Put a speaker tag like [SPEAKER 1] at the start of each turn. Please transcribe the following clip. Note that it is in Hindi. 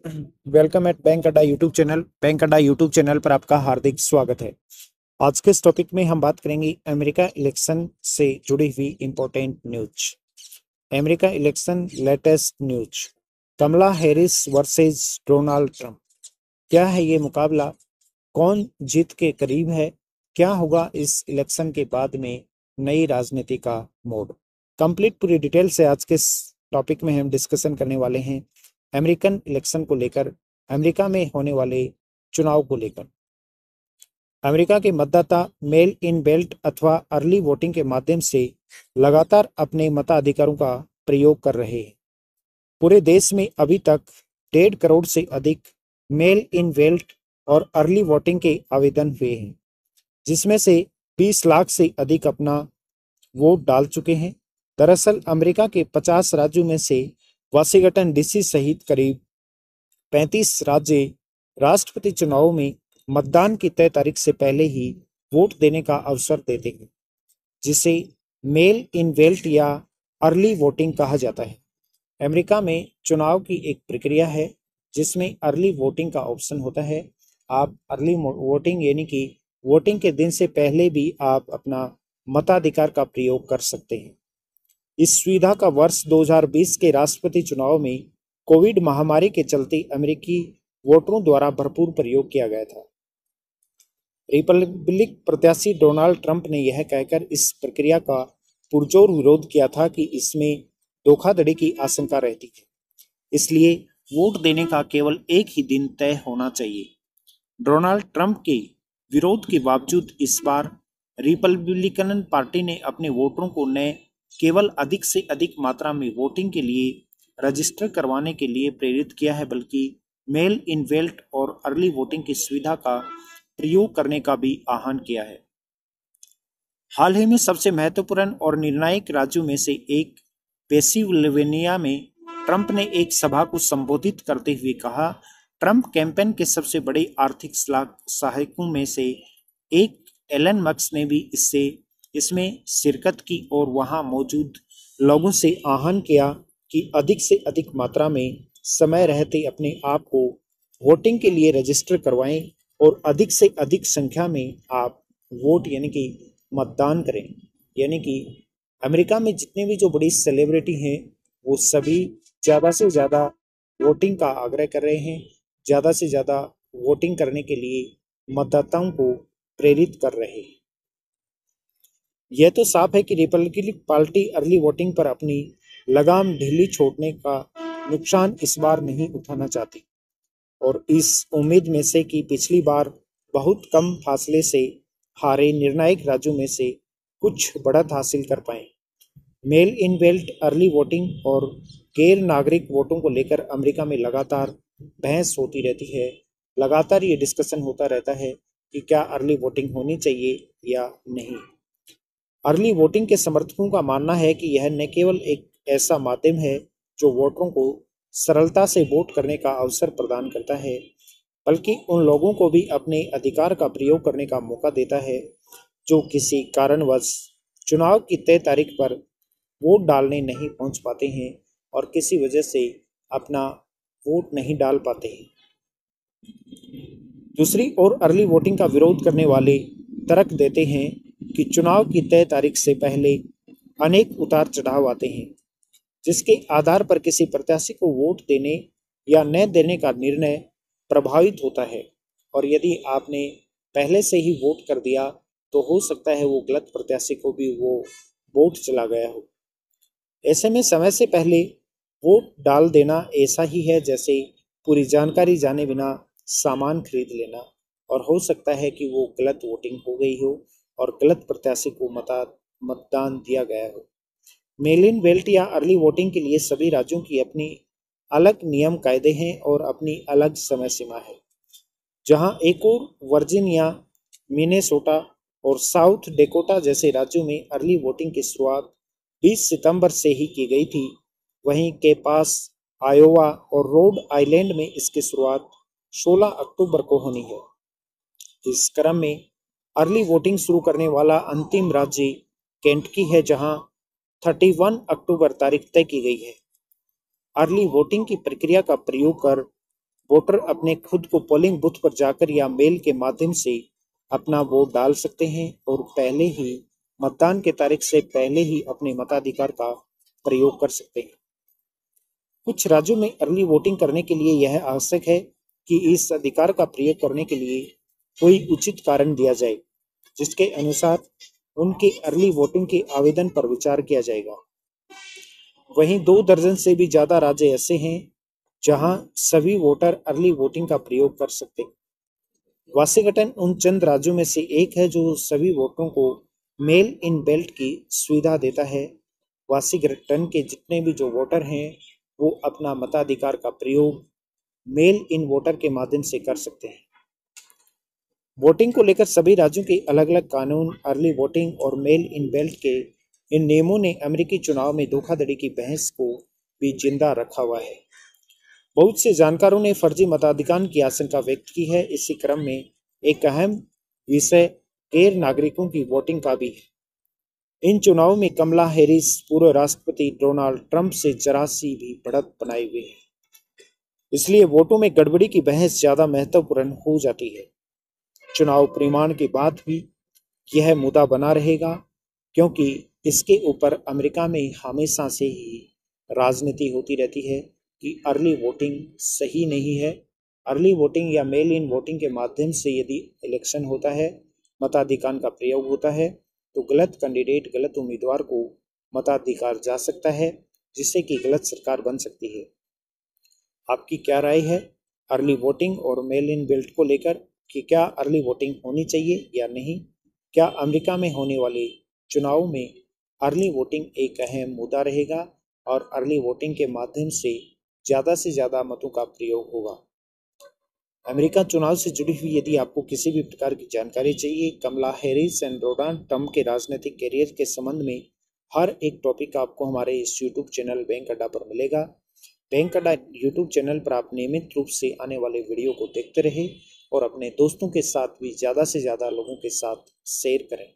[SPEAKER 1] वेलकम एट बैंक अड्डा यूट्यूब चैनल। बैंक अड्डा यूट्यूब चैनल पर आपका हार्दिक स्वागत है। आज के इस टॉपिक में हम बात करेंगे अमेरिका इलेक्शन से जुड़ी हुई important news. America election latest news. Kamala Harris versus Donald Trump. क्या है ये मुकाबला? कौन जीत के करीब है? क्या होगा इस इलेक्शन के बाद में नई राजनीति का मोड़? कंप्लीट पूरी डिटेल से आज के इस टॉपिक में हम डिस्कशन करने वाले हैं अमेरिकन इलेक्शन को लेकर, अमेरिका में होने वाले चुनाव को लेकर। अमेरिका के मतदाता मेल इन बेल्ट अथवा अर्ली वोटिंग के माध्यम से लगातार अपने मताधिकारों का प्रयोग कर रहे हैं। पूरे देश में अभी तक 1.5 करोड़ से अधिक मेल इन बेल्ट और अर्ली वोटिंग के आवेदन हुए हैं, जिसमें से 20 लाख से अधिक अपना वोट डाल चुके हैं। दरअसल अमेरिका के 50 राज्यों में से वाशिंगटन डीसी सहित करीब 35 राज्य राष्ट्रपति चुनाव में मतदान की तय तारीख से पहले ही वोट देने का अवसर देते हैं, जिसे मेल इन वेल्ट या अर्ली वोटिंग कहा जाता है। अमेरिका में चुनाव की एक प्रक्रिया है जिसमें अर्ली वोटिंग का ऑप्शन होता है। आप अर्ली वोटिंग यानी कि वोटिंग के दिन से पहले भी आप अपना मताधिकार का प्रयोग कर सकते हैं। इस सुविधा का वर्ष 2020 के राष्ट्रपति चुनाव में कोविड महामारी के चलते अमेरिकी वोटरों द्वारा भरपूर प्रयोग किया गया था। रिपब्लिक प्रत्याशी डोनाल्ड ट्रंप ने यह कहकर इस प्रक्रिया का पुरजोर विरोध किया था कि इसमें धोखाधड़ी की आशंका रहती है, इसलिए वोट देने का केवल एक ही दिन तय होना चाहिए। डोनाल्ड ट्रंप के विरोध के बावजूद इस बार रिपब्लिकन पार्टी ने अपने वोटरों को न केवल अधिक से अधिक मात्रा में वोटिंग के लिए रजिस्टर करवाने के लिए प्रेरित किया है, बल्कि मेल इन वेल्ट और अर्ली वोटिंग की सुविधा का प्रयोग करने का भी आह्वान किया है। हाल ही में सबसे महत्वपूर्ण और निर्णायक राज्यों में से एक पेंसिल्वेनिया में ट्रंप ने एक सभा को संबोधित करते हुए कहा, ट्रंप कैंपेन के सबसे बड़े आर्थिक सहायकों में से एक एलन मस्क ने भी इसमें शिरकत की और वहां मौजूद लोगों से आह्वान किया कि अधिक से अधिक मात्रा में समय रहते अपने आप को वोटिंग के लिए रजिस्टर करवाएं और अधिक से अधिक संख्या में आप वोट यानी कि मतदान करें। यानी कि अमेरिका में जितने भी जो बड़ी सेलिब्रिटी हैं वो सभी ज़्यादा से ज़्यादा वोटिंग का आग्रह कर रहे हैं, ज़्यादा से ज़्यादा वोटिंग करने के लिए मतदाताओं को प्रेरित कर रहे हैं। यह तो साफ है कि रिपब्लिकन पार्टी अर्ली वोटिंग पर अपनी लगाम ढीली छोड़ने का नुकसान इस बार नहीं उठाना चाहती, और इस उम्मीद में से कि पिछली बार बहुत कम फासले से हारे निर्णायक राज्यों में से कुछ बढ़त हासिल कर पाए। मेल इन वेल्ट, अर्ली वोटिंग और गैर नागरिक वोटों को लेकर अमेरिका में लगातार बहस होती रहती है। लगातार ये डिस्कशन होता रहता है कि क्या अर्ली वोटिंग होनी चाहिए या नहीं। अर्ली वोटिंग के समर्थकों का मानना है कि यह न केवल एक ऐसा माध्यम है जो वोटरों को सरलता से वोट करने का अवसर प्रदान करता है, बल्कि उन लोगों को भी अपने अधिकार का प्रयोग करने का मौका देता है जो किसी कारणवश चुनाव की तय तारीख पर वोट डालने नहीं पहुंच पाते हैं और किसी वजह से अपना वोट नहीं डाल पाते हैं। दूसरी ओर अर्ली वोटिंग का विरोध करने वाले तर्क देते हैं कि चुनाव की तय तारीख से पहले अनेक उतार चढ़ाव आते हैं, जिसके आधार पर किसी प्रत्याशी को वोट देने या न देने का निर्णय प्रभावित होता है, और यदि आपने पहले से ही वोट कर दिया तो हो सकता है वो गलत प्रत्याशी को भी वो वोट चला गया हो। ऐसे में समय से पहले वोट डाल देना ऐसा ही है जैसे पूरी जानकारी जाने बिना सामान खरीद लेना, और हो सकता है कि वो गलत वोटिंग हो गई हो और गलत प्रत्याशी को मतदान दिया गया हो। मेल इन वेल्ट या अर्ली वोटिंग के लिए सभी राज्यों की अपनी अलग नियम कायदे हैं और अपनी अलग समय सीमा है। जहां एक और वर्जीनिया, मिनेसोटा और साउथ डेकोटा जैसे राज्यों में अर्ली वोटिंग की शुरुआत 20 सितंबर से ही की गई थी, वहीं के पास आयोवा और रोड आइलैंड में इसकी शुरुआत 16 अक्टूबर को होनी है। इस क्रम में अर्ली वोटिंग शुरू करने वाला अंतिम राज्य केंटकी है, जहां 31 अक्टूबर तारीख तय की गई है। अर्ली वोटिंग की प्रक्रिया का प्रयोग कर वोटर अपने खुद को पोलिंग बूथ पर जाकर या मेल के माध्यम से अपना वोट डाल सकते हैं और पहले ही मतदान के तारीख से पहले ही अपने मताधिकार का प्रयोग कर सकते हैं। कुछ राज्यों में अर्ली वोटिंग करने के लिए यह आवश्यक है कि इस अधिकार का प्रयोग करने के लिए कोई उचित कारण दिया जाए, जिसके अनुसार उनके अर्ली वोटिंग के आवेदन पर विचार किया जाएगा। वहीं 2 दर्जन से भी ज्यादा राज्य ऐसे हैं जहां सभी वोटर अर्ली वोटिंग का प्रयोग कर सकते हैं। वाशिंगटन उन चंद राज्यों में से एक है जो सभी वोटरों को मेल इन बेल्ट की सुविधा देता है। वाशिंगटन के जितने भी जो वोटर हैं वो अपना मताधिकार का प्रयोग मेल इन वोटर के माध्यम से कर सकते हैं। वोटिंग को लेकर सभी राज्यों के अलग अलग कानून, अर्ली वोटिंग और मेल इन बेल्ट के इन नियमों ने अमेरिकी चुनाव में धोखाधड़ी की बहस को भी जिंदा रखा हुआ है। बहुत से जानकारों ने फर्जी मताधिकार की आशंका व्यक्त की है। इसी क्रम में एक अहम विषय गैर नागरिकों की वोटिंग का भी है। इन चुनावों में कमला हैरिस पूर्व राष्ट्रपति डोनाल्ड ट्रंप से जरा सी भी बढ़त बनाए हुए है, इसलिए वोटों में गड़बड़ी की बहस ज्यादा महत्वपूर्ण हो जाती है। चुनाव परिणाम के बाद भी यह मुद्दा बना रहेगा, क्योंकि इसके ऊपर अमेरिका में हमेशा से ही राजनीति होती रहती है कि अर्ली वोटिंग सही नहीं है। अर्ली वोटिंग या मेल इन वोटिंग के माध्यम से यदि इलेक्शन होता है, मताधिकार का प्रयोग होता है, तो गलत कैंडिडेट, गलत उम्मीदवार को मताधिकार जा सकता है, जिससे कि गलत सरकार बन सकती है। आपकी क्या राय है अर्ली वोटिंग और मेल इन बेल्ट को लेकर कि क्या अर्ली वोटिंग होनी चाहिए या नहीं? क्या अमेरिका में होने वाले चुनाव में अर्ली वोटिंग एक अहम मुद्दा रहेगा और अर्ली वोटिंग के माध्यम से ज़्यादा मतों का प्रयोग होगा? अमेरिका चुनाव से जुड़ी हुई यदि आपको किसी भी प्रकार की जानकारी चाहिए, कमला हैरिस एंड डोनाल्ड ट्रंप के राजनीतिक करियर के संबंध में हर एक टॉपिक आपको हमारे इस यूट्यूब चैनल बैंक अड्डा पर मिलेगा। बैंक अड्डा यूट्यूब चैनल पर आप नियमित रूप से आने वाले वीडियो को देखते रहे और अपने दोस्तों के साथ भी ज़्यादा से ज़्यादा लोगों के साथ शेयर करें।